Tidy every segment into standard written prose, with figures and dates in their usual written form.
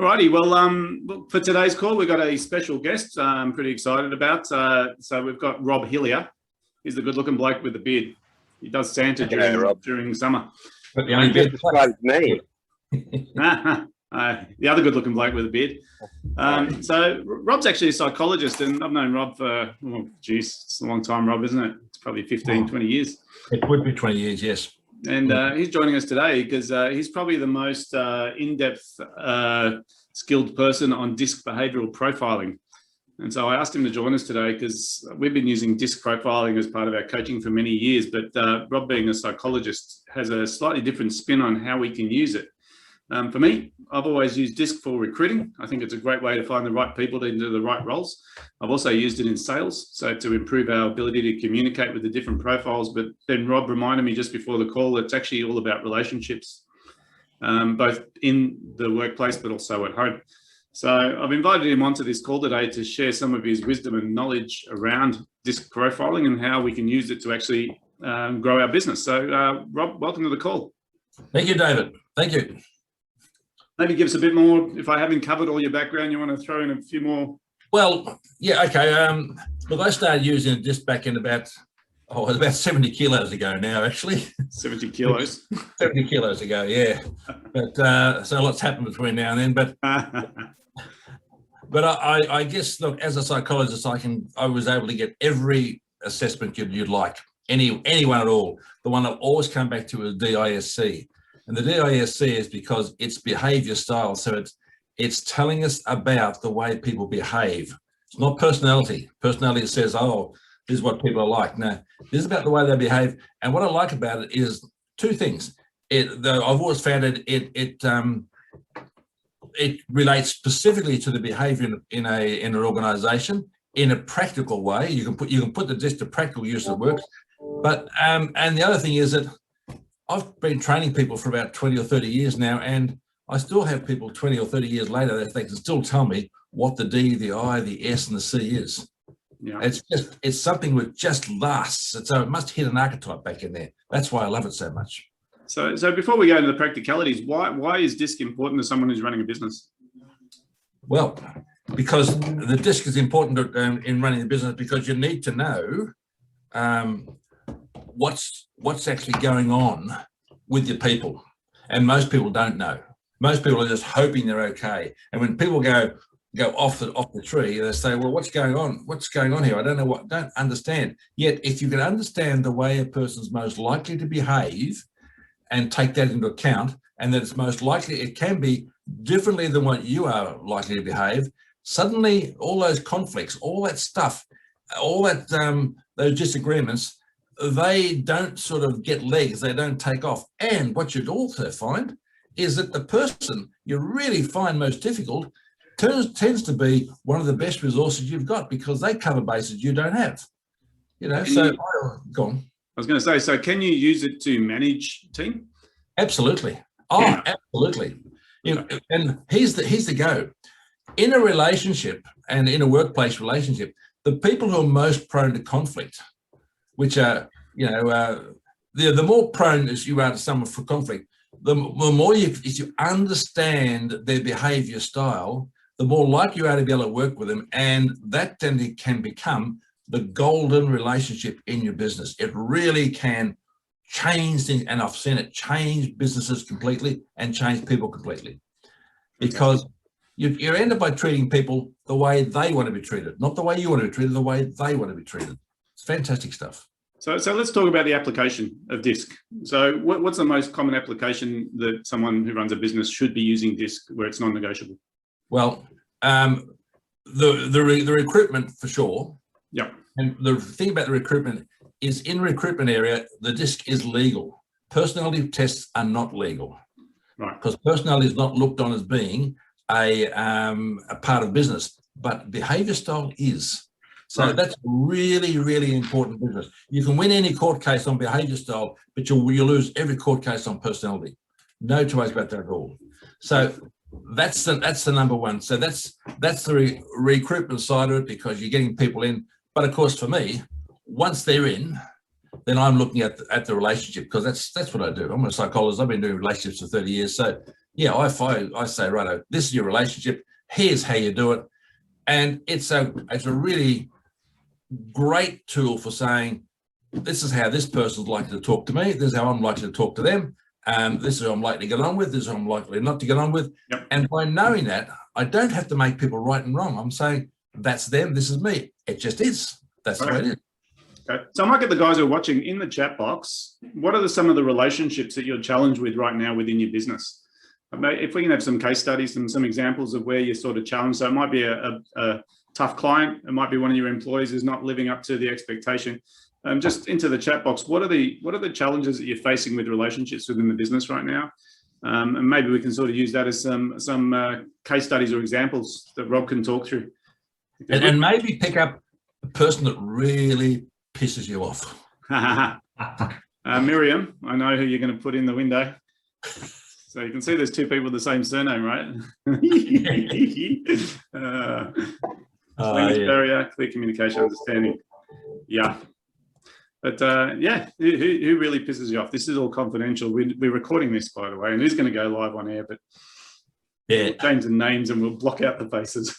Alrighty, well, for today's call, we've got a special guest I'm pretty excited about. So we've got Rob Hilliar. He's the good-looking bloke with the beard. He does Santa during summer. But the only beard describes me. The other good-looking bloke with a beard. So Rob's actually a psychologist, and I've known Rob for, it's a long time, Rob, isn't it? It's probably 15, 20 years. It would be 20 years, yes. And he's joining us today because he's probably the most in-depth skilled person on DISC behavioural profiling. And so I asked him to join us today because we've been using DISC profiling as part of our coaching for many years, but Rob, being a psychologist, has a slightly different spin on how we can use it. For me, I've always used DISC for recruiting. I think it's a great way to find the right people to do the right roles. I've also used it in sales, so to improve our ability to communicate with the different profiles. But then Rob reminded me just before the call, it's actually all about relationships, both in the workplace, but also at home. So I've invited him onto this call today to share some of his wisdom and knowledge around DISC profiling and how we can use it to actually grow our business. So Rob, welcome to the call. Thank you, David. Thank you. Maybe give us a bit more, if I haven't covered all your background, you want to throw in a few more? Well, yeah, okay. Look, I started using DISC back in about 70 kilos ago now, actually. 70 kilos? 70 kilos ago, yeah. But so lots happened between now and then. But I guess, look, as a psychologist, I was able to get every assessment you'd like, anyone at all. The one I'll always come back to is DISC. And the DISC is because it's behavior style. So it's telling us about the way people behave. It's not personality. Personality says, oh, this is what people are like. No, this is about the way they behave. And what I like about it is two things. I've always found it relates specifically to the behavior in an organization in a practical way. You can put the DISC to practical use that works. But and the other thing is that I've been training people for about 20 or 30 years now, and I still have people 20 or 30 years later that they can still tell me what the D, the I, the S, and the C is. Yeah. It's something that just lasts. So it must hit an archetype back in there. That's why I love it so much. So before we go into the practicalities, why is DISC important to someone who's running a business? Well, because the DISC is important in running a business because you need to know what's actually going on with your people, and most people don't know. Most people are just hoping they're okay. And when people go off the tree, they say, "Well, what's going on? What's going on here? I don't know don't understand." Yet, if you can understand the way a person's most likely to behave, and take that into account, and that it's most likely it can be differently than what you are likely to behave, suddenly all those conflicts, all that stuff, all that those disagreements, they don't sort of get legs, they don't take off. And what you'd also find is that the person you really find most difficult tends to be one of the best resources you've got because they cover bases you don't have. Go on. I was going to say, so can you use it to manage a team? Absolutely. Oh, yeah. Absolutely. And here's the go. In a relationship and in a workplace relationship, the people who are most prone to conflict, which are, the more prone as you are to someone for conflict, the more if you understand their behavior style, the more likely you are to be able to work with them. And that then can become the golden relationship in your business. It really can change things. And I've seen it change businesses completely and change people completely. Because you end up by treating people the way they want to be treated, not the way you want to be treated, the way they want to be treated. It's fantastic stuff. So let's talk about the application of DISC. So what's the most common application that someone who runs a business should be using DISC where it's non-negotiable? Well, the recruitment for sure. Yeah. And the thing about the recruitment is in recruitment area, the DISC is legal. Personality tests are not legal. Right. Because personality is not looked on as being a part of business, but behavior style is. So right. That's really, really important business. You can win any court case on behavior style, but you'll lose every court case on personality. No two ways about that at all. So that's the number one. So that's the recruitment side of it because you're getting people in. But of course, for me, once they're in, then I'm looking at the relationship because that's what I do. I'm a psychologist. I've been doing relationships for 30 years. So yeah, I say, right, this is your relationship. Here's how you do it. And it's a really great tool for saying, this is how this person's likely to talk to me. This is how I'm likely to talk to them. This is who I'm likely to get on with. This is who I'm likely not to get on with. Yep. And by knowing that, I don't have to make people right and wrong. I'm saying, that's them, this is me. It just is. That's the way it is. Okay. So I might get the guys who are watching in the chat box. What are some of the relationships that you're challenged with right now within your business? If we can have some case studies and some examples of where you're sort of challenged. So it might be a tough client. It might be one of your employees who's not living up to the expectation. Just into the chat box, what are the challenges that you're facing with relationships within the business right now? And maybe we can sort of use that as some case studies or examples that Rob can talk through. And maybe pick up a person that really pisses you off. Miriam, I know who you're going to put in the window. So you can see there's two people with the same surname, right? Barrier, clear communication, understanding. Yeah. But yeah, who really pisses you off? This is all confidential. We're recording this, by the way, and who's going to go live on air, but yeah, we'll change the names and we'll block out the faces.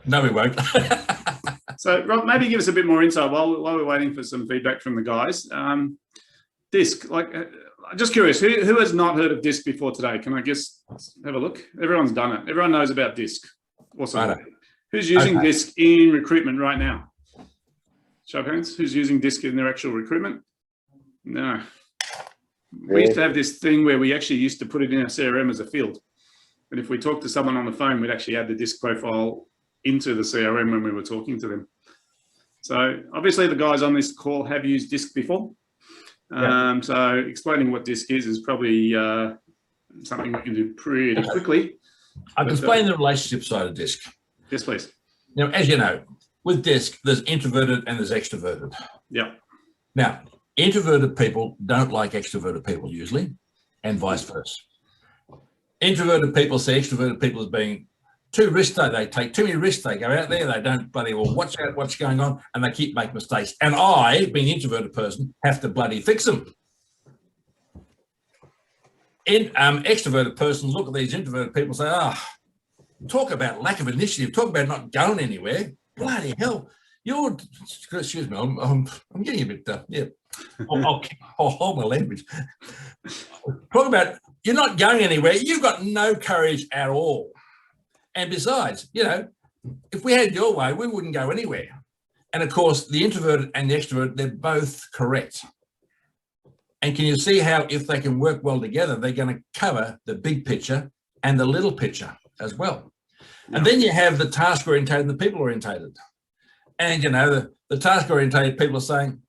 No, we won't. So, Rob, maybe give us a bit more insight while we're waiting for some feedback from the guys. DISC, I'm just curious, who has not heard of DISC before today? Can I just have a look? Everyone's done it. Everyone knows about DISC. Awesome. Right. Who's using DISC in recruitment right now? Show of hands. Who's using DISC in their actual recruitment? No. We used to have this thing where we actually used to put it in our CRM as a field. And if we talked to someone on the phone, we'd actually add the DISC profile into the CRM when we were talking to them. So obviously the guys on this call have used DISC before. Yeah. So explaining what DISC is probably something we can do pretty quickly. I can explain the relationship side of DISC. Yes, please. Now, as you know, with DISC, there's introverted and there's extroverted. Yeah. Now, introverted people don't like extroverted people usually, and vice versa. Introverted people see extroverted people as being too risky. They take too many risks. They go out there, they don't bloody well watch out what's going on, and they keep making mistakes. And I, being an introverted person, have to bloody fix them. Extroverted persons look at these introverted people and say, talk about lack of initiative, talk about not going anywhere. Bloody hell, excuse me, I'm getting a bit, yeah, I'll hold my language. Talk about you're not going anywhere, you've got no courage at all. And besides, you know, if we had your way, we wouldn't go anywhere. And of course, the introverted and the extrovert, they're both correct. And can you see how if they can work well together, they're going to cover the big picture and the little picture as well. And then you have the task orientated and the people orientated. And, you know, the task orientated people are saying,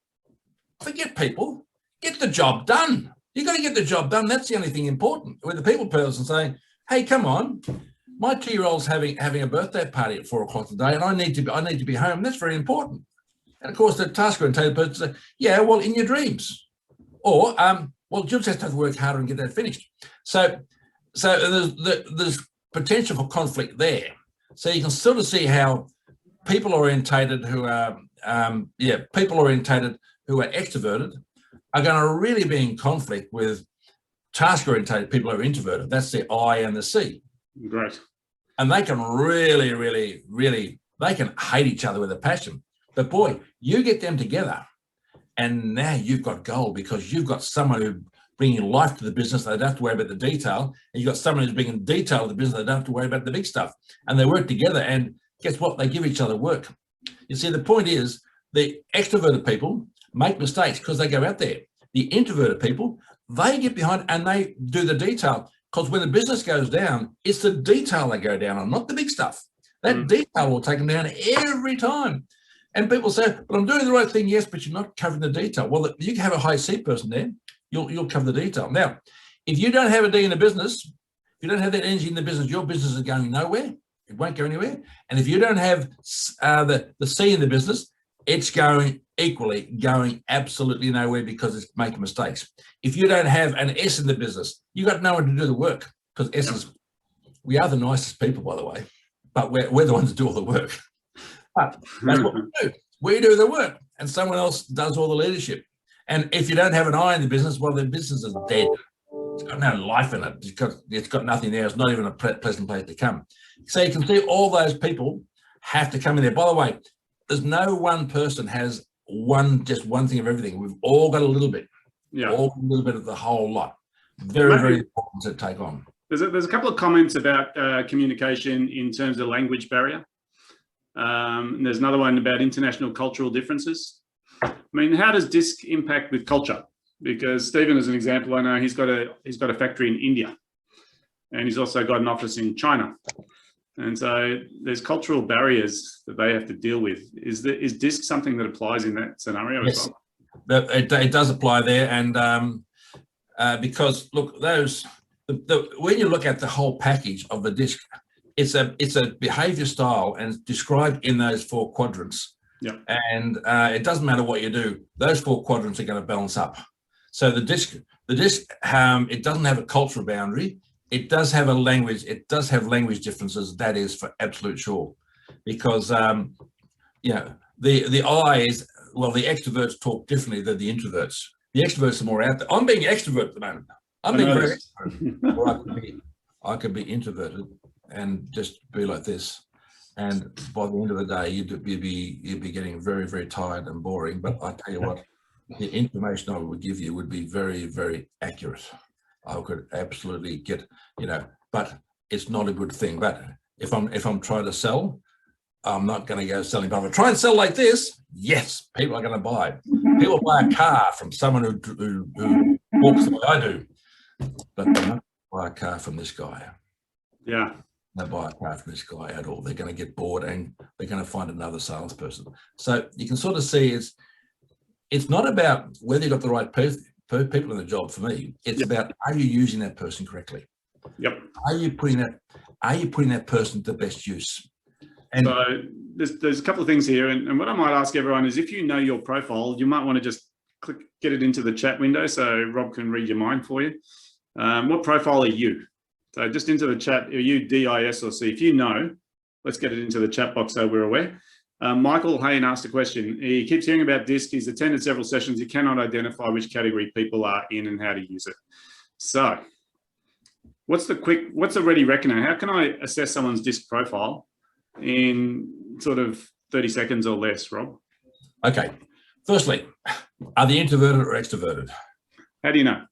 forget people, get the job done. You've got to get the job done. That's the only thing important. With the people person saying, hey, come on, my 2-year-old's having a birthday party at 4 o'clock today and I need to be home. That's very important. And of course, the task orientated person say, yeah, well, in your dreams. Or, well, you'll just have to work harder and get that finished. So there's potential for conflict there. So you can sort of see how people orientated who are extroverted are going to really be in conflict with task orientated people who are introverted. That's the I and the C. Great. And they can really, they can hate each other with a passion. But boy, you get them together and now you've got gold because you've got someone who bringing life to the business. They don't have to worry about the detail. And you've got someone who's bringing detail to the business. They don't have to worry about the big stuff. And they work together and guess what? They give each other work. You see, the point is the extroverted people make mistakes because they go out there. The introverted people, they get behind and they do the detail because when the business goes down, it's the detail they go down on, not the big stuff. That detail will take them down every time. And people say, but I'm doing the right thing, yes, but you're not covering the detail. Well, you can have a high C person there. You'll cover the detail. Now, if you don't have a D in the business, if you don't have that energy in the business, your business is going nowhere. It won't go anywhere. And if you don't have the C in the business, it's going absolutely nowhere because it's making mistakes. If you don't have an S in the business, you got no one to do the work because we are the nicest people, by the way, but we're the ones that do all the work. But that's what we do. We do the work and someone else does all the leadership. And if you don't have an I in the business, well, the business is dead. It's got no life in it. It's got nothing there. It's not even a pleasant place to come. So you can see all those people have to come in there. By the way, there's no one person has just one thing of everything. We've all got a little bit. Yeah. All a little bit of the whole lot. Very, very important to take on. There's a couple of comments about communication in terms of language barrier. And there's another one about international cultural differences. I mean, how does DISC impact with culture? Because Stephen, as an example, I know he's got a factory in India, and he's also got an office in China. And so there's cultural barriers that they have to deal with. Is DISC something that applies in that scenario as well? It does apply there, and because look, when you look at the whole package of the DISC, it's a behaviour style, and it's described in those 4 quadrants. Yeah. And it doesn't matter what you do; those 4 quadrants are going to balance up. So the DISC, it doesn't have a cultural boundary. It does have a language. It does have language differences. That is for absolute sure, because you know, the I is, well, the extroverts talk differently than the introverts. The extroverts are more out there. I'm being extrovert at the moment. I'm being very extroverted. Or I could be introverted and just be like this. And by the end of the day, you'd be getting very, very tired and boring. But I tell you what, the information I would give you would be very, very accurate. I could absolutely get, you know, but it's not a good thing. But if I'm trying to sell, I'm not going to go selling. But if I try and sell like this, yes, people are going to buy. People buy a car from someone who walks the way I do, but they're not going to buy a car from this guy. Yeah. They buy a car from this guy at all. They're going to get bored and they're going to find another salesperson. So you can sort of see it's not about whether you've got the right people in the job. For me, it's about, are you using that person correctly? Yep. Are you putting that person to best use? And so there's a couple of things here, and what I might ask everyone is, if you know your profile, you might want to just get it into the chat window so Rob can read your mind for you. What profile are you? So just into the chat, are you D, I, S, or C? If you know, let's get it into the chat box so we're aware. Michael Hayne asked a question. He keeps hearing about DISC. He's attended several sessions. He cannot identify which category people are in and how to use it. So what's the ready reckoner? How can I assess someone's DISC profile in sort of 30 seconds or less, Rob? Okay. Firstly, are they introverted or extroverted? How do you know?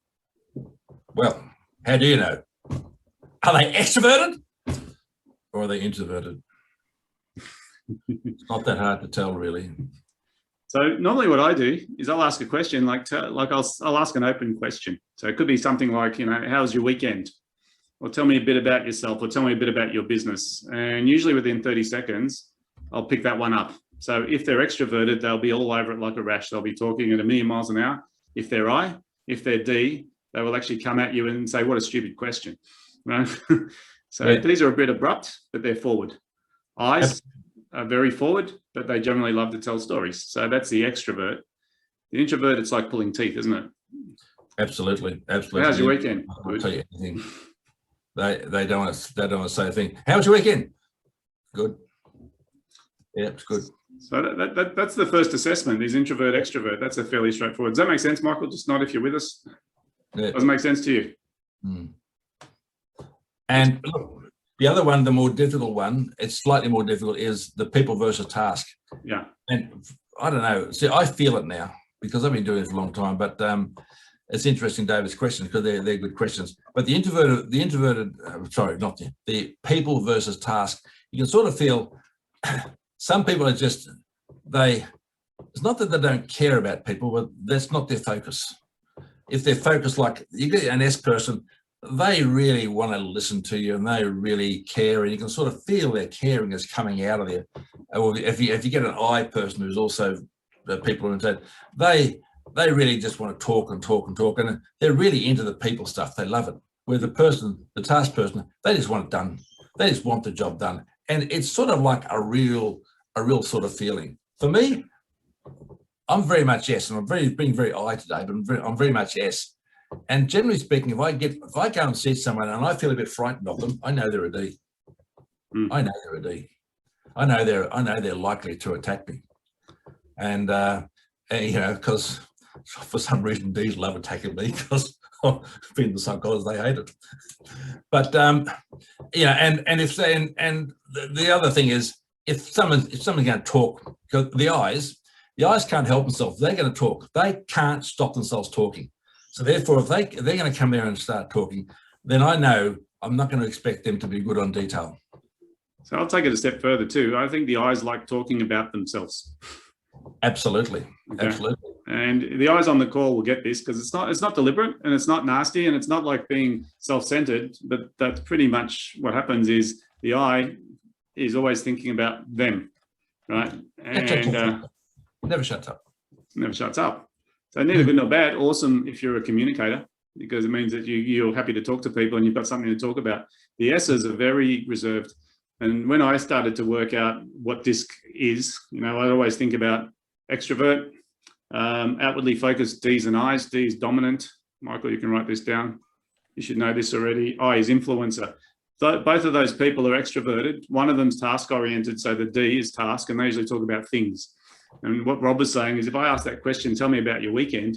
Well, how do you know? Are they extroverted or are they introverted? It's not that hard to tell, really. So normally what I do is I'll ask a question, I'll ask an open question. So it could be something like, you know, how was your weekend? Or tell me a bit about yourself, or tell me a bit about your business. And usually within 30 seconds, I'll pick that one up. So if they're extroverted, they'll be all over it like a rash. They'll be talking at 1,000,000 miles an hour. If they're I, if they're D, they will actually come at you and say, what a stupid question. Right? So these are a bit abrupt, but they're forward. I's are very forward, but they generally love to tell stories. So that's the extrovert. The introvert, it's like pulling teeth, isn't it? Absolutely, absolutely. How's your weekend? I'll tell you anything. They don't want to say a thing. How was your weekend? Good. Yeah, it's good. So that's the first assessment, is introvert, extrovert. That's a fairly straightforward. Does that make sense, Michael? Just nod if you're with us. Yeah. Does it make sense to you? Mm. And look, the other one, the more difficult one, it's slightly more difficult, is the people versus task. Yeah. And I don't know. See, I feel it now because I've been doing it for a long time, but it's interesting, David's questions, because they're good questions. But the people versus task, you can sort of feel some people are just, it's not that they don't care about people, but that's not their focus. If they're focused, like you get an S person, they really want to listen to you and they really care, and you can sort of feel their caring is coming out of there. Or if you get an I person who's also people oriented, they really just want to talk and talk and talk, and they're really into the people stuff. They love it. Where the task person, they just want it done. They just want the job done, and it's sort of like a real sort of feeling. For me, I'm very much S, and I'm being very I today, but I'm very much S. And generally speaking, if I go and see someone and I feel a bit frightened of them, I know they're a D. I know they're a D. I know they're likely to attack me, and you know, because for some reason, D's love attacking me because being the psychologist, they hate it. But and if they, and the other thing is, if someone's going to talk, because the eyes can't help themselves. They're going to talk. They can't stop themselves talking. So therefore, if they're going to come there and start talking, then I know I'm not going to expect them to be good on detail. So I'll take it a step further too. I think the eyes like talking about themselves. Absolutely, okay. Absolutely. And the eyes on the call will get this, because it's not deliberate, and it's not nasty, and it's not like being self-centered. But that's pretty much what happens. Is the eye is always thinking about them, right? And never shuts up. Never shuts up. So neither good nor bad. Awesome if you're a communicator, because it means that you're happy to talk to people and you've got something to talk about. The S's are very reserved. And when I started to work out what DISC is, I always think about extrovert, outwardly focused, D's and I's. D is dominant. Michael, you can write this down. You should know this already. I is influencer. Both of those people are extroverted. One of them's task oriented, so the D is task, and they usually talk about things. And what Rob was saying is, if I ask that question, tell me about your weekend,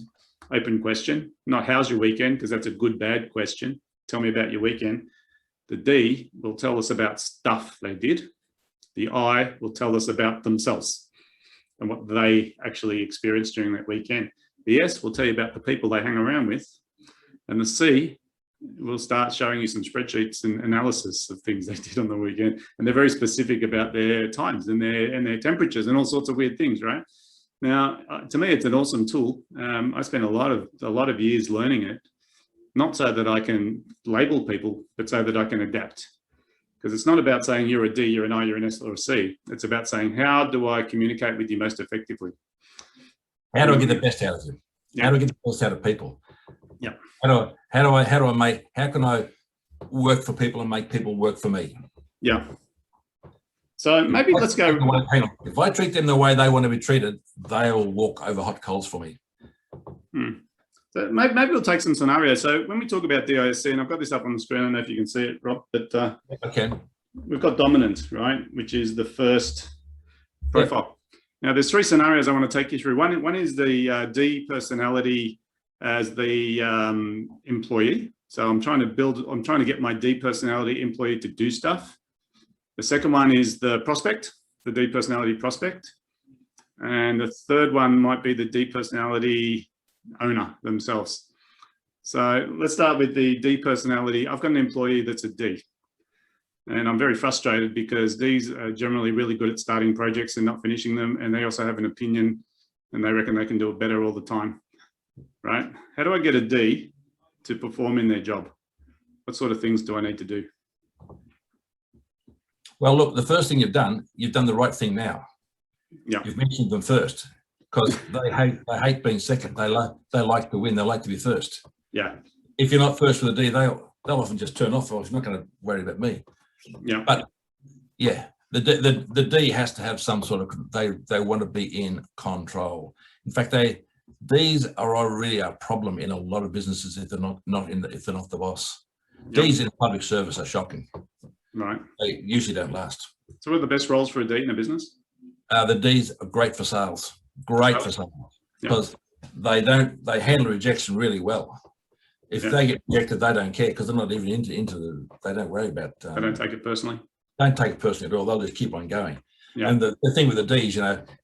open question, not how's your weekend, because that's a good, bad question. Tell me about your weekend. The D will tell us about stuff they did. The I will tell us about themselves and what they actually experienced during that weekend. The S will tell you about the people they hang around with. And the C will start showing you some spreadsheets and analysis of things they did on the weekend. And they're very specific about their times and their temperatures and all sorts of weird things, right? Now, to me, it's an awesome tool. I spent a lot of years learning it, not so that I can label people, but so that I can adapt. Because it's not about saying you're a D, you're an I, you're an S, or a C. It's about saying, how do I communicate with you most effectively? How do I get the best out of you? Yeah. How do I get the best out of people? Yeah. How can I work for people and make people work for me? Yeah. So maybe let's go. Hang on. If I treat them the way they want to be treated, they'll walk over hot coals for me. So maybe we'll take some scenarios. So when we talk about DISC, and I've got this up on the screen, I don't know if you can see it, Rob, but okay. We've got dominant, right, which is the first profile. Yep. Now, there's three scenarios I want to take you through. One is the D personality as the employee. So I'm trying to get my D personality employee to do stuff. The second one is the prospect, the D personality prospect. And the third one might be the D personality owner themselves. So let's start with the D personality. I've got an employee that's a D. And I'm very frustrated because Ds are generally really good at starting projects and not finishing them. And they also have an opinion and they reckon they can do it better all the time, right? How do I get a D to perform in their job? What sort of things do I need to do? Well, look, the first thing you've done the right thing now. Yeah. You've mentioned them first because they hate being second. They like to win. They like to be first. Yeah. If you're not first with a D, they'll often just turn off. Well, it's not going to worry about me. Yeah. But yeah, the D has to have some sort of, they want to be in control. In fact, these are already a problem in a lot of businesses if they're not the boss. Yep. Ds in public service are shocking. Right. They usually don't last. So what are the best roles for a D in a business? The Ds are great for sales. Great for sales. Because they handle rejection really well. If they get rejected, they don't care because they're not even they don't worry about. They don't take it personally. Don't take it personally at all. They'll just keep on going. Yeah. And the thing with the Ds,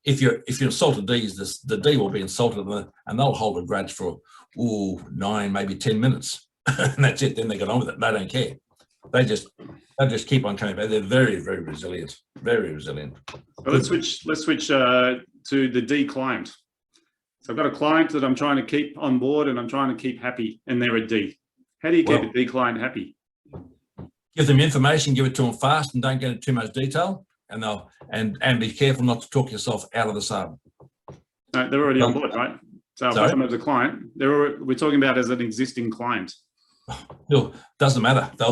if you insult Ds, the D will be insulted and they'll hold a grudge for 9, maybe 10 minutes, and that's it. Then they get on with it. They don't care. They just keep on coming back. They're very, very resilient. Very resilient. Well, let's switch to the D client. So I've got a client that I'm trying to keep on board and I'm trying to keep happy, and they're a D. How do you keep a D client happy? Give them information, give it to them fast, and don't get into too much detail. And be careful not to talk yourself out of the sale. No, they're already on board, right? So I've got them as a client. We're talking about as an existing client. No, doesn't matter. I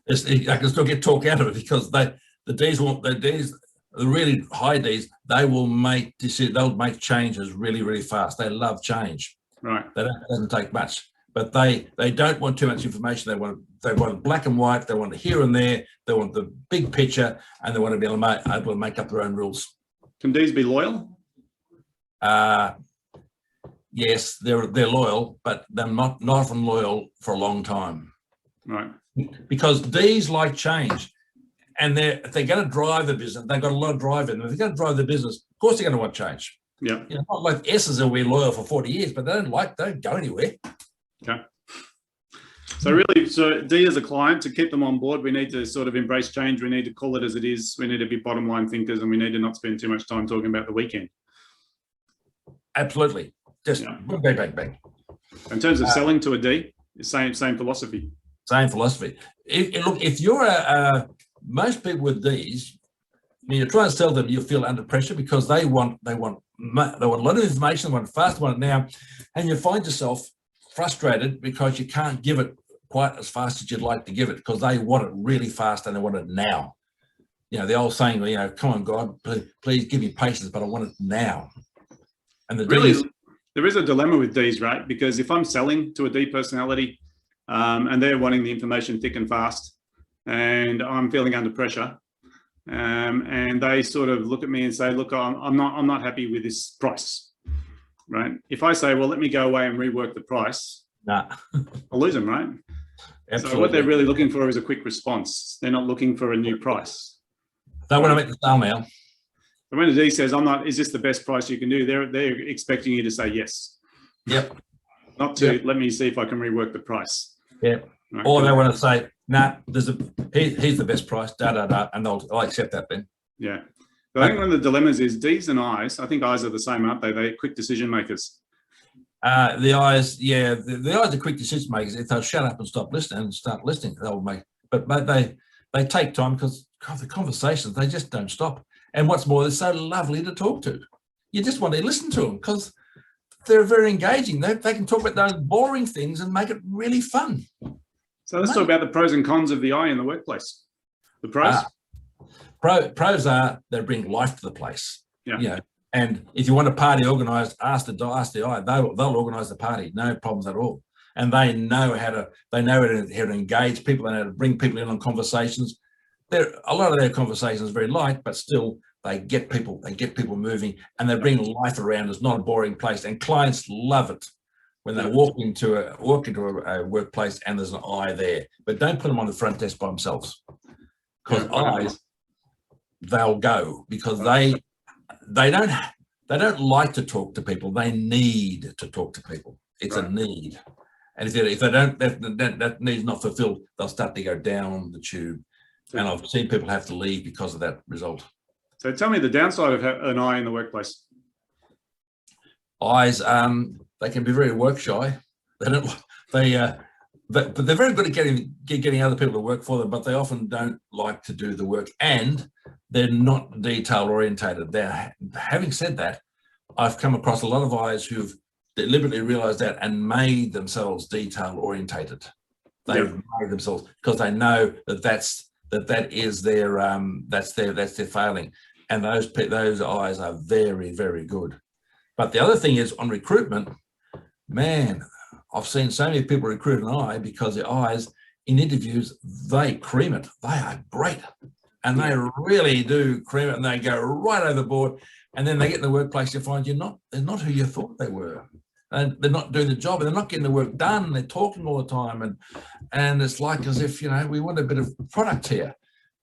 can still get talk out of it because the really high Ds, they will make decisions, they'll make changes really, really fast. They love change. Right. That doesn't take much. But they don't want too much information. They want black and white, they want here and there, they want the big picture, and they want to be able to make up their own rules. Can Ds be loyal? yes, they're loyal, but they're not often loyal for a long time. Right. Because D's like change, and if they're going to drive the business, they've got a lot of drive in them. If they're going to drive the business, of course they're going to want change. Yeah. You know, not like S's will be loyal for 40 years, but they don't go anywhere. Okay. So really, so D as a client, to keep them on board, we need to sort of embrace change. We need to call it as it is. We need to be bottom line thinkers, and we need to not spend too much time talking about the weekend. Absolutely. Just bang, bang, bang. In terms of selling to a D, same philosophy. Same philosophy. If you're most people with D's, when you try and sell them, you feel under pressure because they want a lot of information, they want it fast, they want it now, and you find yourself frustrated because you can't give it quite as fast as you'd like to give it because they want it really fast and they want it now. You know, the old saying, you know, come on, God, please give me patience, but I want it now. And the really, D's, there is a dilemma with D's, right? Because if I'm selling to a D personality and they're wanting the information thick and fast, and I'm feeling under pressure, and they sort of look at me and say, look, I'm not happy with this price, right? If I say, well, let me go away and rework the price, nah. I'll lose them, right? Absolutely. So what they're really looking for is a quick response. They're not looking for a new price. They want to make the sale now. But when a D says, is this the best price you can do? They're expecting you to say yes. Yep. Not to let me see if I can rework the price. Yep. Right. Or they want to say, nah, he's the best price, and I'll accept that then. Yeah. But I think one of the dilemmas is D's and I's. I think I's are the same, aren't they? They're quick decision makers. The I's, yeah, the I's are quick decision makers. If they'll shut up and stop listening and start listening, they'll make. But they take time because the conversations, they just don't stop. And what's more, they're so lovely to talk to. You just want to listen to them because they're very engaging. They can talk about those boring things and make it really fun. So let's talk about the pros and cons of the I in the workplace. The pros? Pros are they bring life to the place. Yeah. You know, and if you want a party organised, ask the I. They'll organise the party, no problems at all. And they know how to engage people and how to bring people in on conversations. A lot of their conversations are very light, but still they get people moving, and they bring life around. It's not a boring place, and clients love it when they walk into a workplace and there's an I there. But don't put them on the front desk by themselves, because I's, they'll go because they don't like to talk to people. They need to talk to people. It's a need, and if they don't, that need's not fulfilled, they'll start to go down the tube. And I've seen people have to leave because of that result. So tell me the downside of an I in the workplace. I's, they can be very work shy. But they're very good at getting other people to work for them, but they often don't like to do the work, and they're not detail orientated. Having said that, I've come across a lot of I's who've deliberately realized that and made themselves detail orientated. They've made themselves because they know that is their that's their failing, and those I's are very, very good. But the other thing is on recruitment, man, I've seen so many people recruit an I because the I's in interviews, they cream it. They are great, and they really do cream it, and they go right over the board. And then they get in the workplace, you find they're not who you thought they were. And they're not doing the job, and they're not getting the work done. They're talking all the time, and it's like as if, you know, we want a bit of product here.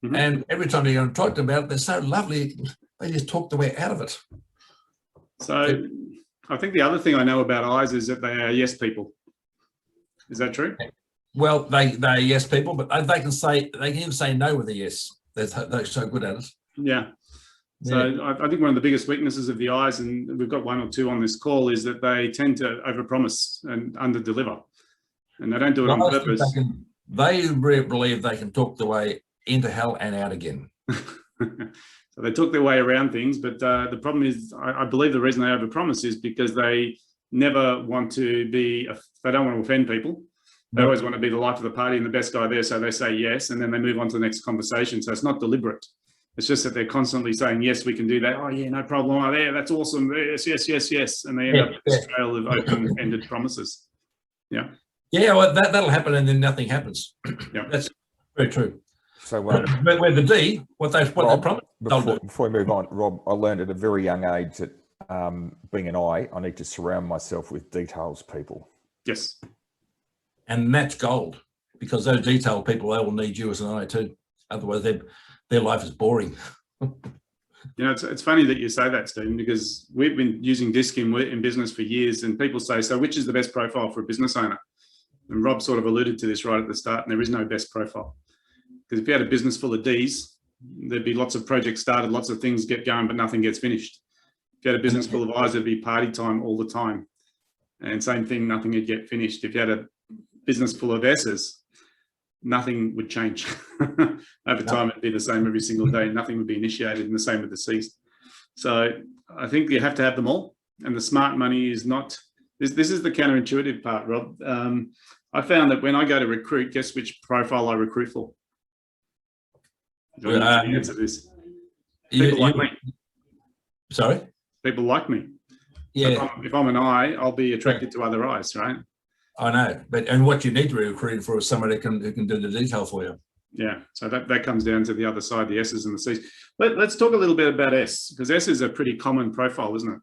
Mm-hmm. And every time you're going to talk to them about it, they're so lovely, they just talk the way out of it. So I think the other thing I know about I's is that they are yes people. Is that true? Well, they're yes people, but they can even say no with a yes. They're so good at it. Yeah. So I think one of the biggest weaknesses of the I's, and we've got one or two on this call, is that they tend to overpromise and underdeliver, and they don't do it on purpose. They believe they can talk their way into hell and out again. So they talk their way around things, but the problem is, I believe the reason they overpromise is because they never want to they don't want to offend people. They always want to be the life of the party and the best guy there, so they say yes, and then they move on to the next conversation. So it's not deliberate. It's just that they're constantly saying, yes, we can do that. Oh, yeah, no problem. Oh, there, that's awesome. Yes, yes, yes, yes. And they end up with a trail of open-ended promises. Yeah. Yeah, well, that'll happen, and then nothing happens. Yeah. That's very true. So with the D, what they promise. Before we move on, Rob, I learned at a very young age that being an I need to surround myself with details people. Yes. And that's gold, because those detailed people, they will need you as an I too. Otherwise, their life is boring. You know, it's funny that you say that, Stephen, because we've been using DISC in business for years, and people say, so which is the best profile for a business owner? And Rob sort of alluded to this right at the start, and there is no best profile. Because if you had a business full of Ds, there'd be lots of projects started, lots of things get going, but nothing gets finished. If you had a business full of Is, it'd be party time all the time. And same thing, nothing would get finished. If you had a business full of S's, nothing would change. Over time, it'd be the same every single day. Nothing would be initiated, and the same with the C's. So I think you have to have them all. And the smart money is not, this is the counterintuitive part, Rob. I found that when I go to recruit, guess which profile I recruit for? Answer this. People like me. Sorry? People like me. Yeah. If I'm an I, I'll be attracted to other Is, right? I know, and what you need to be recruiting for is somebody who can do the detail for you. Yeah, so that comes down to the other side, the S's and the C's. Let's talk a little bit about S, because S is a pretty common profile, isn't it?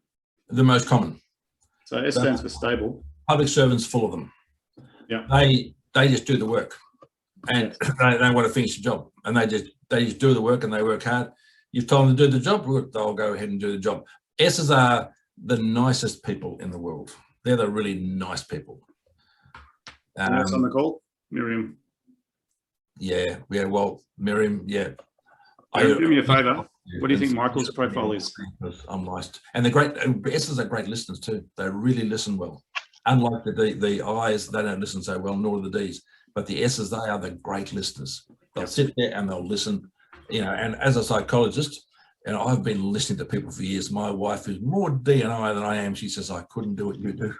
The most common. So S stands for stable. Public servants, full of them. Yeah. They just do the work, and they don't want to finish the job, and they just do the work, and they work hard. You've told them to do the job, they'll go ahead and do the job. S's are the nicest people in the world. They're the really nice people. What's on the call? Miriam. Yeah. Well, Miriam, yeah. Do me a favour. What do you think Michael's profile is? I'm nice. And they're great. S's are great listeners too. They really listen well. Unlike the I's, they don't listen so well, nor the D's. But the S's, they are the great listeners. They'll sit there and they'll listen. You know, and as a psychologist, and I've been listening to people for years. My wife is more D and I than I am. She says, I couldn't do what you do.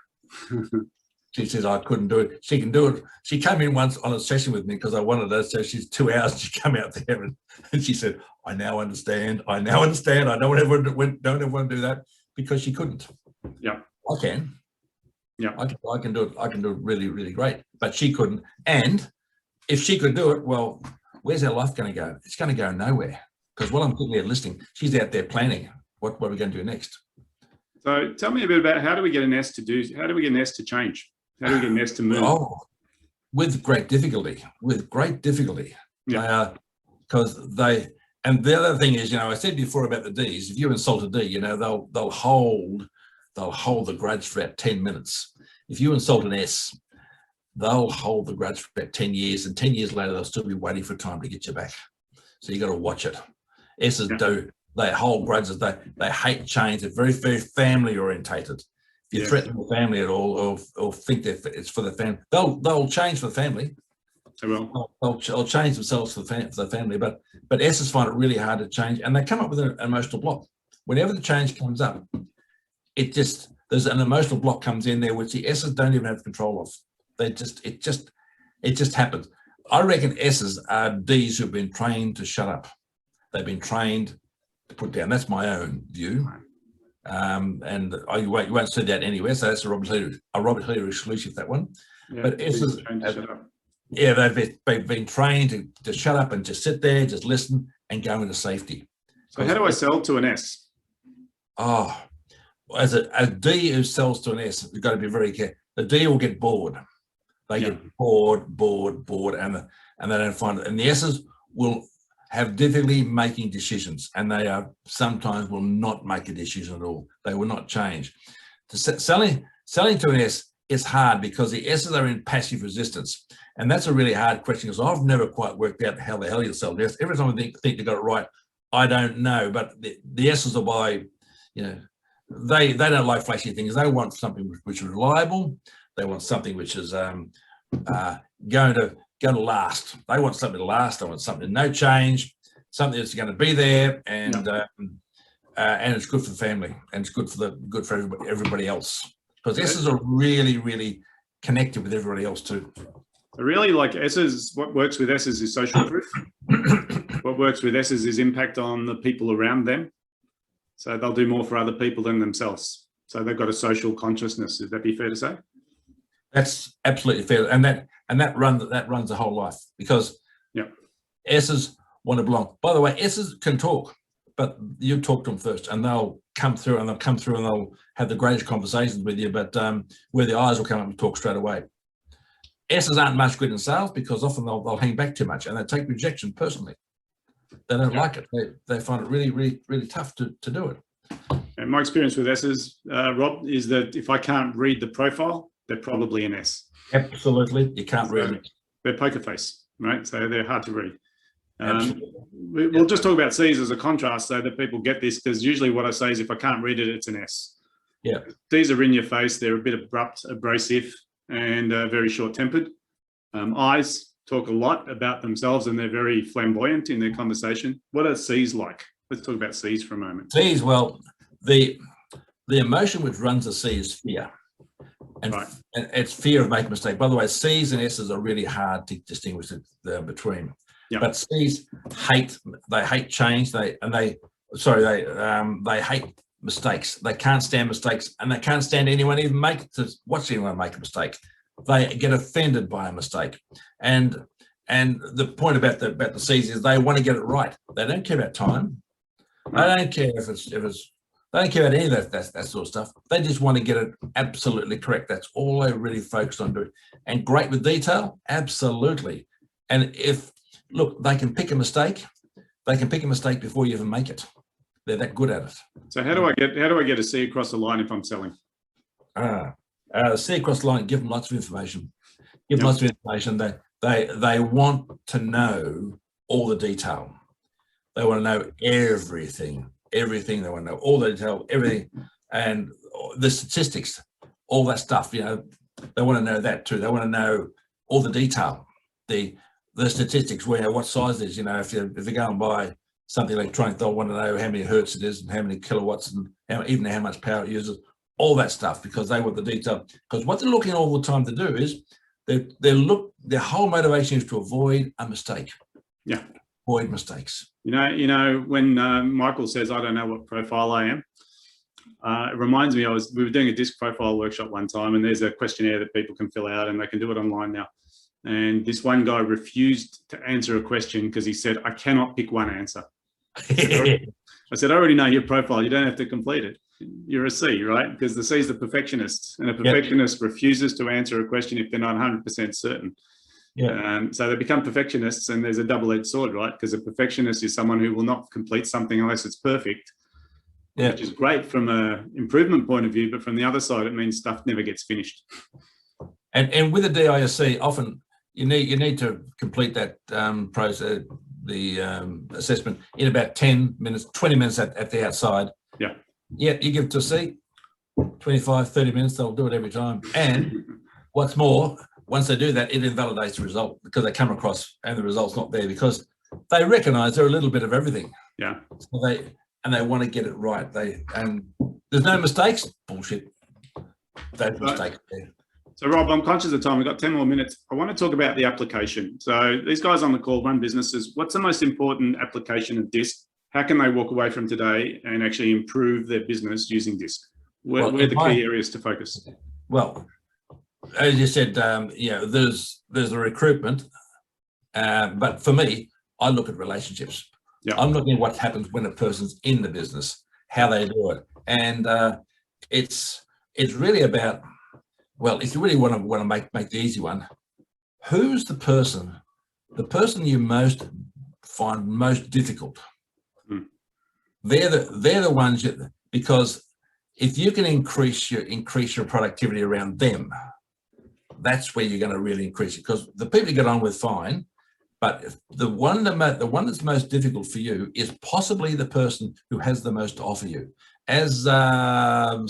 She says, I couldn't do it. She can do it. She came in once on a session with me because I wanted her. So she's 2 hours. She came out there and she said, I now understand. I now understand. I don't ever want to do that, because she couldn't. Yeah. I can. Yeah. I can do it. I can do it really, really great. But she couldn't. And if she could do it, well, where's our life going to go? It's going to go nowhere. Because while I'm sitting there listening, she's out there planning what are we going to do next. So tell me a bit about how do we get an S to change? How do we get an S to move? Oh, with great difficulty. Yeah. Because and the other thing is, I said before about the D's. If you insult a D, they'll hold the grudge for about 10 minutes. If you insult an S, they'll hold the grudge for about 10 years, and 10 years later they'll still be waiting for time to get you back. So you got to watch it. S's do. They hold grudges. They hate change. They're very, very family orientated. If you threaten the family at all, or think that it's for the family, they'll change for the family. They will. They'll change themselves for the family. But S's find it really hard to change, and they come up with an emotional block. Whenever the change comes up, there's an emotional block comes in there, which the S's don't even have control of. It just happens. I reckon S's are D's who've been trained to shut up. They've been trained to put down. That's my own view. And you won't see that anywhere. So that's a Robert Hilliar exclusive, that one. Yeah, but S's, they've been trained to shut up and just sit there, just listen and go into safety. So how do I sell to an S? Oh, as a D who sells to an S, you've got to be very careful. The D will get bored. They get bored, and they don't find it. And the S's will have difficulty making decisions, and they sometimes will not make a decision at all. They will not change. Selling to an S is hard because the S's are in passive resistance, and that's a really hard question, because I've never quite worked out how the hell you sell this. Every time I think they got it right, I don't know. But the S's are by, they don't like flashy things. They want something which is reliable. They want something which is going to last. They want something to last. They want something no change, something that's going to be there, and it's good for the family, and it's good for everybody else. Because S's are really, really connected with everybody else too. I really like S's. What works with S's is social proof. What works with S's is impact on the people around them. So they'll do more for other people than themselves. So they've got a social consciousness. Would that be fair to say? That's absolutely fair, and that runs the whole life, because S's want to belong. By the way, S's can talk, but you talk to them first, and they'll come through, and they'll have the greatest conversations with you, but where the I's will come up and talk straight away. S's aren't much good in sales because often they'll hang back too much, and they take rejection personally. They don't like it. They find it really, really, really tough to do it. And my experience with S's, Rob, is that if I can't read the profile, they're probably an S. Absolutely, you can't read it. They're poker face, right? So they're hard to read. We'll just talk about C's as a contrast so that people get this, because usually what I say is if I can't read it, it's an S. Yeah. D's are in your face. They're a bit abrupt, abrasive, and very short-tempered. I's talk a lot about themselves, and they're very flamboyant in their conversation. What are C's like? Let's talk about C's for a moment. C's, well, the emotion which runs a C is fear. And, right. And it's fear of making a mistake. By the way, C's and S's are really hard to distinguish between. Yep. But C's hate change. They hate mistakes. They can't stand mistakes, and they can't stand anyone even watch anyone make a mistake. They get offended by a mistake. And the point about the C's is they want to get it right. They don't care about time. They don't care if it's they don't care about any of that sort of stuff. They just want to get it absolutely correct. That's all they really focus on doing. And great with detail, absolutely. And look, they can pick a mistake. They can pick a mistake before you even make it. They're that good at it. So how do I get a C across the line if I'm selling? C across the line, give them lots of information. Give them lots of information. They want to know all the detail. They want to know everything. Everything. They want to know all the detail, everything, and the statistics, all that stuff. They want to know that too. They want to know all the detail, the statistics, what size it is. If you're going to buy something electronic, they'll want to know how many hertz it is and how many kilowatts and even how much power it uses. All that stuff, because they want the detail. Because what they're looking all the time to do is their whole motivation is to avoid a mistake. Yeah. Avoid mistakes. When Michael says, I don't know what profile I am, it reminds me, we were doing a disc profile workshop one time, and there's a questionnaire that people can fill out, and they can do it online now. And this one guy refused to answer a question because he said, I cannot pick one answer. I said, I already know your profile. You don't have to complete it. You're a C, right? Because the C is the perfectionist, and a perfectionist refuses to answer a question if they're not 100% certain. Yeah. So they become perfectionists, and there's a double-edged sword, right? Because a perfectionist is someone who will not complete something unless it's perfect, which is great from an improvement point of view, but from the other side, it means stuff never gets finished. And with a DISC, often you need to complete that process, the assessment, in about 10 minutes, 20 minutes at the outside. Yeah. Yeah, you give it to a C, 25, 30 minutes, they'll do it every time. And what's more, once they do that, it invalidates the result, because they come across and the result's not there, because they recognize they're a little bit of everything. Yeah. So they want to get it right. And there's no mistakes. Bullshit. There's mistakes there. So Rob, I'm conscious of time. We've got 10 more minutes. I want to talk about the application. So these guys on the call run businesses. What's the most important application of DISC? How can they walk away from today and actually improve their business using DISC? Where are the key areas to focus? Well, as you said, there's the recruitment, but for me, I look at relationships. Yeah. I'm looking at what happens when a person's in the business, how they do it, and it's really about, well, if you really want to make the easy one, who's the person you find most difficult? They're the ones because if you can increase your productivity around them, that's where you're going to really increase it. Because the people you get on with, fine, but the one that's most difficult for you is possibly the person who has the most to offer you. As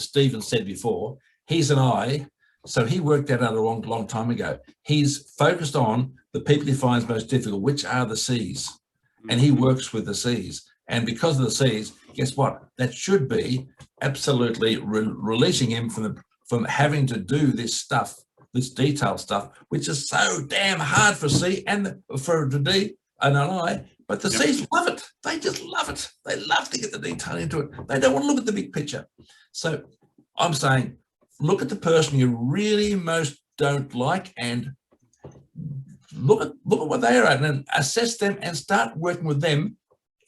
Stephen said before, he's an I, so he worked that out a long time ago. He's focused on the people he finds most difficult, which are the C's, and he works with the C's. And because of the C's, guess what? That should be absolutely releasing him from having to do this stuff, this detailed stuff, which is so damn hard for C and for a D and an I. But the C's love it. They just love it. They love to get the detail into it. They don't want to look at the big picture. So I'm saying, look at the person you really most don't like and look at what they are at, and assess them and start working with them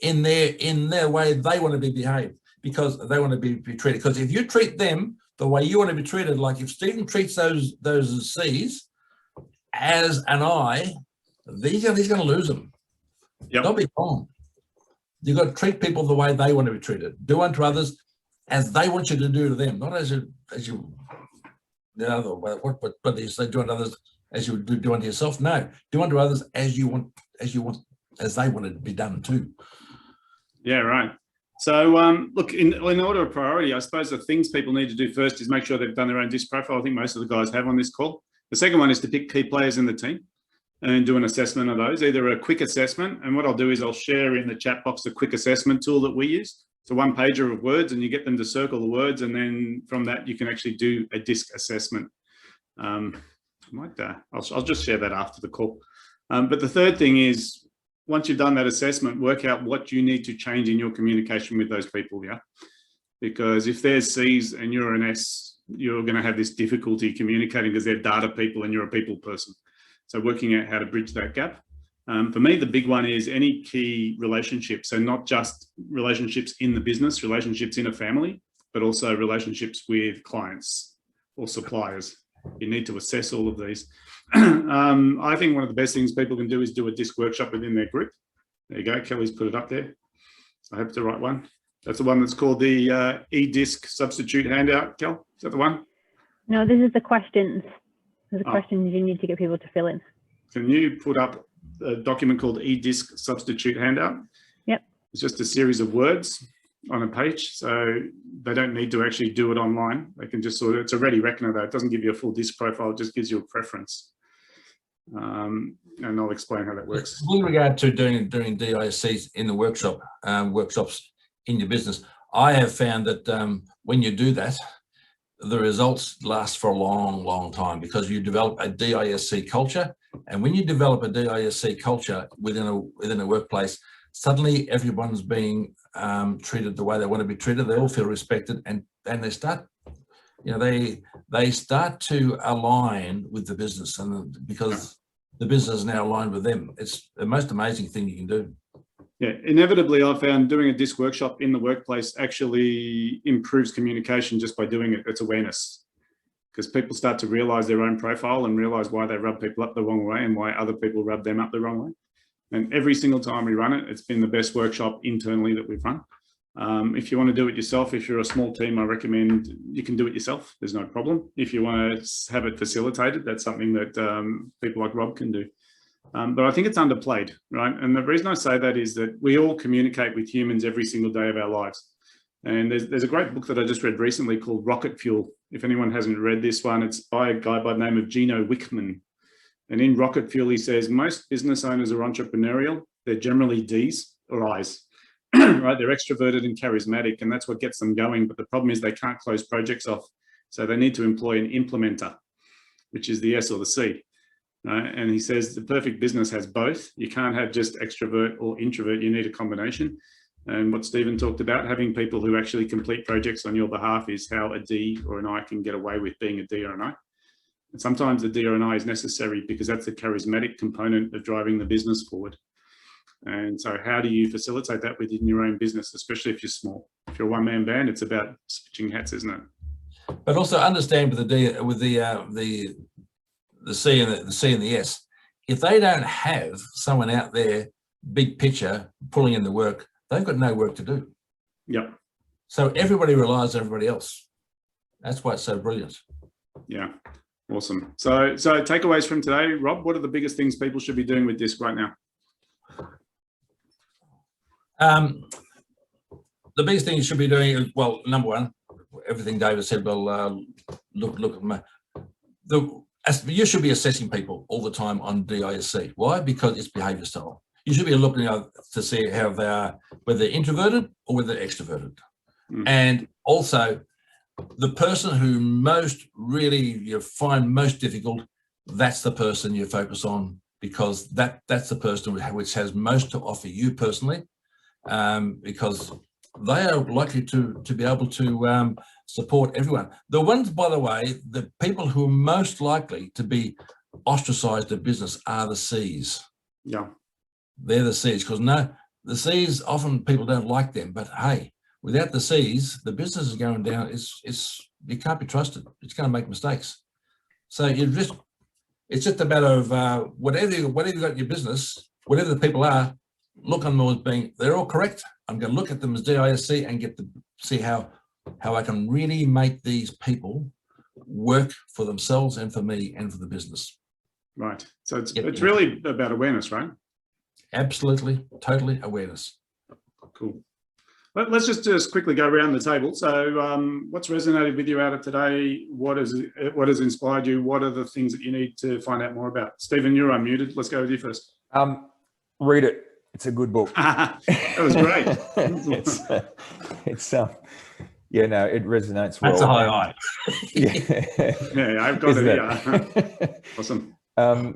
in their way they want to be behaved, because they want to be treated. Because if you treat them the way you want to be treated, like if Stephen treats those C's as an I, he's going to lose them. Yep. Don't be wrong. You've got to treat people the way they want to be treated. Do unto others as they want you to do to them, not as you the other way. But you say do unto others as you would do unto yourself. No, do unto others as they want it to be done too. Yeah, right. So look, in order of priority, I suppose the things people need to do first is make sure they've done their own DISC profile. I think most of the guys have on this call. The second one is to pick key players in the team and do an assessment of those, either a quick assessment. And what I'll do is I'll share in the chat box a quick assessment tool that we use. It's a one pager of words, and you get them to circle the words. And then from that, you can actually do a DISC assessment. I'll just share that after the call. But the third thing is, once you've done that assessment, work out what you need to change in your communication with those people, yeah? Because if there's C's and you're an S, you're going to have this difficulty communicating because they're data people and you're a people person. So working out how to bridge that gap. For me, the big one is any key relationships. So not just relationships in the business, relationships in a family, but also relationships with clients or suppliers. You need to assess all of these. I think one of the best things people can do is do a DISC workshop within their group. There you go. Kelly's put it up there. I hope it's the right one. That's the one that's called the e-DISC substitute handout. Kel, is that the one? No, this is the questions. There's the questions you need to get people to fill in. Can you put up a document called e-DISC substitute handout? Yep. It's just a series of words on a page, so they don't need to actually do it online. They can just it's a ready reckoner though. It doesn't give you a full DISC profile, it just gives you a preference. And I'll explain how that works. With regard to doing DISCs in the workshops in your business, I have found that when you do that, the results last for a long, long time, because you develop a DISC culture. And when you develop a DISC culture within a workplace, suddenly everyone's being treated the way they want to be treated. They all feel respected, and they start, they start to align with the business, and because the business is now aligned with them. It's the most amazing thing you can do. Yeah, inevitably, I found doing a DISC workshop in the workplace actually improves communication just by doing it. It's awareness, because people start to realize their own profile and realize why they rub people up the wrong way and why other people rub them up the wrong way. And every single time we run it, it's been the best workshop internally that we've run. If you want to do it yourself, if you're a small team, I recommend you can do it yourself. There's no problem. If you want to have it facilitated, that's something that people like Rob can do. But I think it's underplayed, right? And the reason I say that is that we all communicate with humans every single day of our lives. And there's a great book that I just read recently called Rocket Fuel. If anyone hasn't read this one, it's by a guy by the name of Gino Wickman. And in Rocket Fuel, he says, most business owners are entrepreneurial. They're generally D's or I's, right? They're extroverted and charismatic, and that's what gets them going. But the problem is they can't close projects off. So they need to employ an implementer, which is the S or the C. Right? And he says the perfect business has both. You can't have just extrovert or introvert. You need a combination. And what Stephen talked about, having people who actually complete projects on your behalf, is how a D or an I can get away with being a D or an I. And sometimes the D or an I is necessary because that's the charismatic component of driving the business forward. And so how do you facilitate that within your own business, especially if you're small? If you're a one-man band, it's about switching hats, isn't it? But also understand with the D, with the C and the S, if they don't have someone out there, big picture, pulling in the work, they've got no work to do. Yep. So everybody relies on everybody else. That's why it's so brilliant. Yeah, awesome. So takeaways from today, Rob, what are the biggest things people should be doing with DISC right now? The biggest thing you should be doing is, well, number one, everything David said, well, look at my, you should be assessing people all the time on DISC. Why? Because it's behavior style. You should be looking to see how they are, whether they're introverted or whether they're extroverted. And also, the person who you find most difficult, that's the person you focus on, because that's the person which has most to offer you personally, because they are likely to be able to support everyone. The ones, by the way, the people who are most likely to be ostracized in business are the C's. Yeah. They're the C's, because The C's, often people don't like them, but hey, without the C's, the business is going down. You can't be trusted. It's going to make mistakes. So it's just a matter of whatever you've got in your business, whatever the people are, look on them as being, they're all correct. I'm going to look at them as DISC and see how I can really make these people work for themselves and for me and for the business. Right. So it's really about awareness, right? Absolutely, totally awareness. Cool. Let's just quickly go around the table. So what's resonated with you out of today? What has inspired you? What are the things that you need to find out more about? Stephen, you're unmuted. Let's go with you first. Read it. It's a good book. That was great. It resonates well. That's a high. Yeah, I've got it here. Awesome. So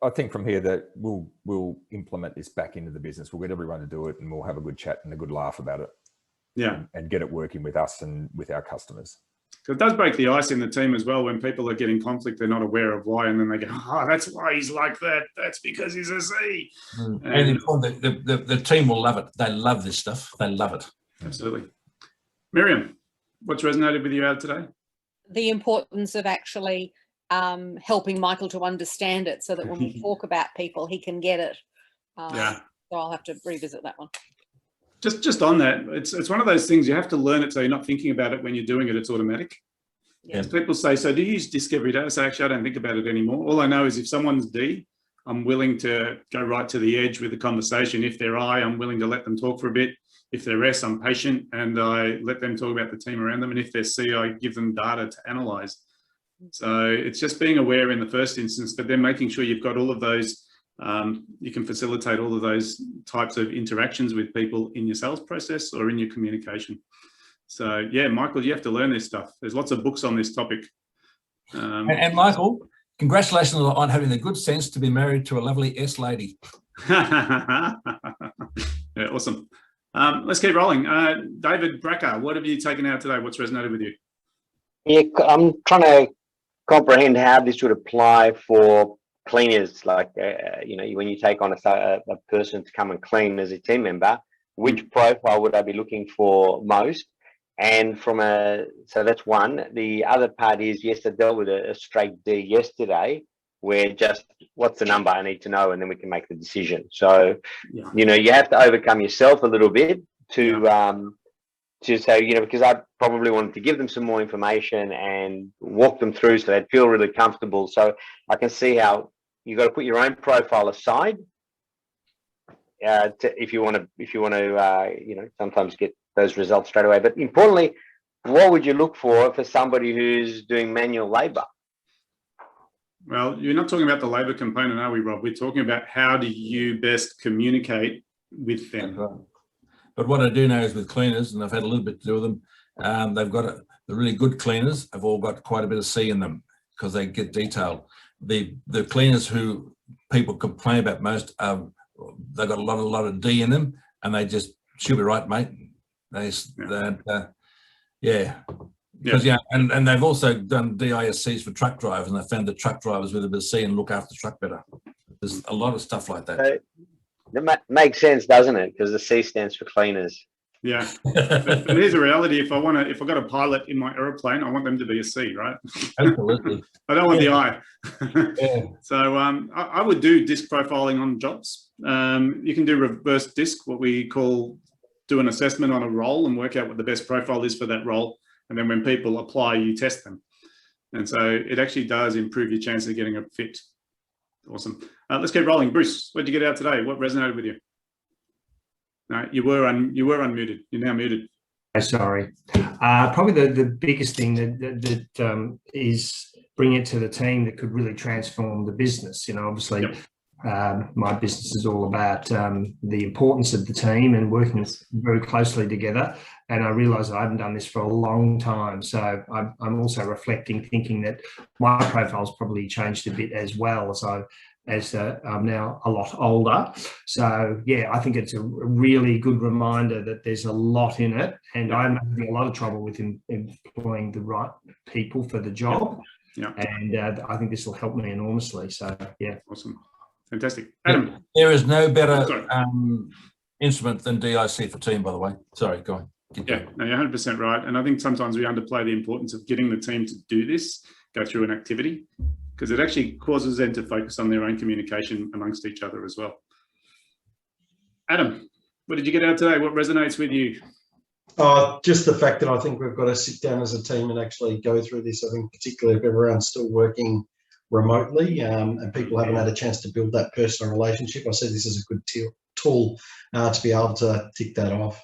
I think from here that we'll implement this back into the business. We'll get everyone to do it, and we'll have a good chat and a good laugh about it. Yeah, and get it working with us and with our customers. So it does break the ice in the team as well. When people are getting conflict, they're not aware of why, and then they go, "Oh, that's why he's like that. That's because he's a C." And the team will love it. They love this stuff. They love it. Absolutely. Miriam, what's resonated with you out today? The importance of actually helping Michael to understand it, so that when we talk about people, he can get it. So I'll have to revisit that one. Just on that, it's one of those things you have to learn it, so you're not thinking about it when you're doing it. It's automatic. Yeah. As people say, so do you use DISC every day? I say, actually, I don't think about it anymore. All I know is if someone's D, I'm willing to go right to the edge with the conversation. If they're I, I'm willing to let them talk for a bit. If they're S, I'm patient and I let them talk about the team around them. And if they're C, I give them data to analyze. So it's just being aware in the first instance, but then making sure you've got all of those, you can facilitate all of those types of interactions with people in your sales process or in your communication. So yeah, Michael, you have to learn this stuff. There's lots of books on this topic. And Michael, congratulations on having the good sense to be married to a lovely S lady. Yeah, awesome. Let's keep rolling. David Bracker, what have you taken out today? What's resonated with you? Yeah, I'm trying to comprehend how this would apply for cleaners. Like, when you take on a person to come and clean as a team member, which profile would I be looking for most? And so that's one. The other part is, yes, I dealt with a straight D yesterday, where just what's the number I need to know, and then we can make the decision. So, you have to overcome yourself a little bit to say, because I probably wanted to give them some more information and walk them through so they'd feel really comfortable. So I can see how you've got to put your own profile aside if you want to, sometimes get those results straight away. But importantly, what would you look for somebody who's doing manual labor? Well, you're not talking about the labor component, are we, Rob? We're talking about how do you best communicate with them. Right. But what I do know is with cleaners, and I've had a little bit to do with them, they've got the really good cleaners have all got quite a bit of C in them because they get detailed. The cleaners who people complain about most, they've got a lot of D in them, and they just, she'll be right, mate. Because and they've also done DISCs for truck drivers, and they found that truck drivers with a bit of C and look after the truck better. There's a lot of stuff like that. That makes sense, doesn't it? Because the C stands for cleaners. Yeah, but here's a reality. If I've got a pilot in my aeroplane, I want them to be a C, right? Absolutely. I don't want the I. Yeah. So I would do DISC profiling on jobs. You can do reverse DISC, what we call do an assessment on a role and work out what the best profile is for that role. And then when people apply, you test them. And so it actually does improve your chance of getting a fit. Awesome. Let's keep rolling. Bruce, what did you get out today? What resonated with you? No, you were unmuted. You're now muted. Sorry. Probably the biggest thing that is bringing it to the team that could really transform the business. Obviously, my business is all about the importance of the team and working very closely together. And I realise I haven't done this for a long time. So I'm also reflecting, thinking that my profile's probably changed a bit as well as I'm now a lot older. So yeah, I think it's a really good reminder that there's a lot in it, and I'm having a lot of trouble with employing the right people for the job. Yeah. And I think this will help me enormously. So yeah. Awesome. Fantastic. Adam. There is no better Sorry. instrument than DIC for team, by the way. Sorry, go on. Yeah, no, you're 100% right. And I think sometimes we underplay the importance of getting the team to do this, go through an activity, because it actually causes them to focus on their own communication amongst each other as well. Adam, what did you get out today? What resonates with you? Just the fact that I think we've got to sit down as a team and actually go through this. I think particularly if everyone's still working remotely and people haven't had a chance to build that personal relationship, I see this as a good tool to be able to tick that off.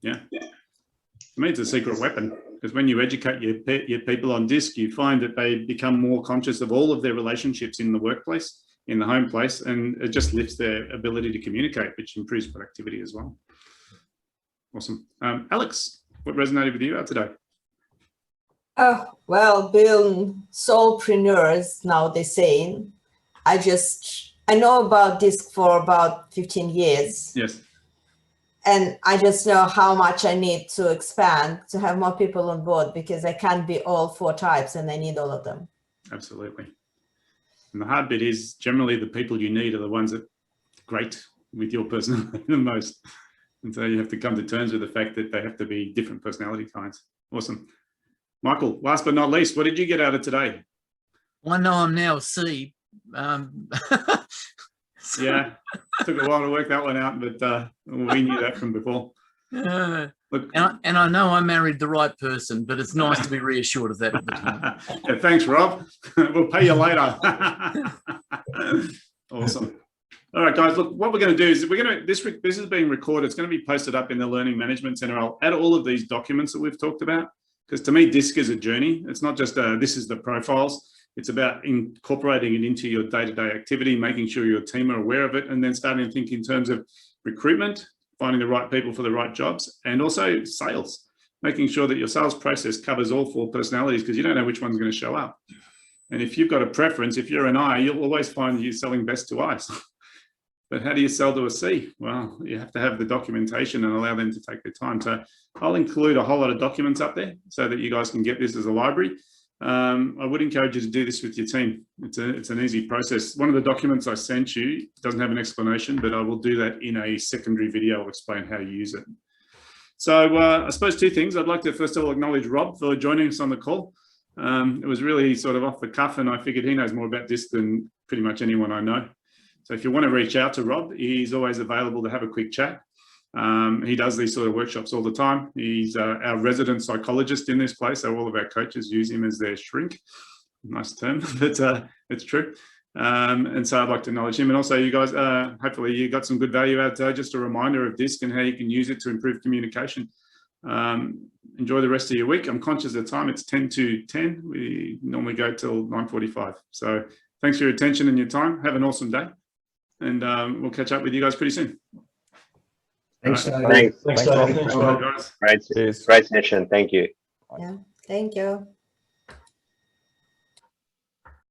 Yeah. To me, it's a secret weapon, because when you educate your people on DISC, you find that they become more conscious of all of their relationships in the workplace, in the home place, and it just lifts their ability to communicate, which improves productivity as well. Awesome. Alex, what resonated with you out today? Oh, well, being solopreneurs now, they're saying, I know about DISC for about 15 years. Yes. And I just know how much I need to expand to have more people on board, because I can't be all 4 types and I need all of them. Absolutely. And the hard bit is generally the people you need are the ones that are great with your personality the most. And so you have to come to terms with the fact that they have to be different personality kinds. Awesome. Michael, last but not least, what did you get out of today? I know I'm now a C. Yeah, took a while to work that one out, but we knew that from before. Look, and I know I married the right person, but it's nice to be reassured of that at the time. Yeah, thanks, Rob. We'll pay you later. Awesome. All right, guys, look, what we're going to do is this is being recorded. It's going to be posted up in the Learning Management Center. I'll add all of these documents that we've talked about, because to me, DISC is a journey. It's not just this is the profiles. It's about incorporating it into your day-to-day activity, making sure your team are aware of it, and then starting to think in terms of recruitment, finding the right people for the right jobs, and also sales, making sure that your sales process covers all 4 personalities, because you don't know which one's going to show up. And if you've got a preference, if you're an I, you'll always find you're selling best to I's. But how do you sell to a C? Well, you have to have the documentation and allow them to take their time. So I'll include a whole lot of documents up there so that you guys can get this as a library. I would encourage you to do this with your team. It's an easy process. One of the documents I sent you doesn't have an explanation, but I will do that in a secondary video. I'll explain how to use it. So I suppose 2 things. I'd like to first of all acknowledge Rob for joining us on the call. It was really sort of off the cuff, and I figured he knows more about this than pretty much anyone I know. So if you want to reach out to Rob, he's always available to have a quick chat. He does these sort of workshops all the time. He's our resident psychologist in this place, so all of our coaches use him as their shrink. Nice term, but it's true. And so I'd like to acknowledge him. And also you guys, hopefully you got some good value out today. Just a reminder of DISC and how you can use it to improve communication. Enjoy the rest of your week. I'm conscious of time. It's 10 to 10. We normally go till 9:45. So thanks for your attention and your time. Have an awesome day. And we'll catch up with you guys pretty soon. Thanks, Dave. Thanks. Thanks, Dave. Thanks, Rob. Guys. Great session. Thank you. Yeah, thank you.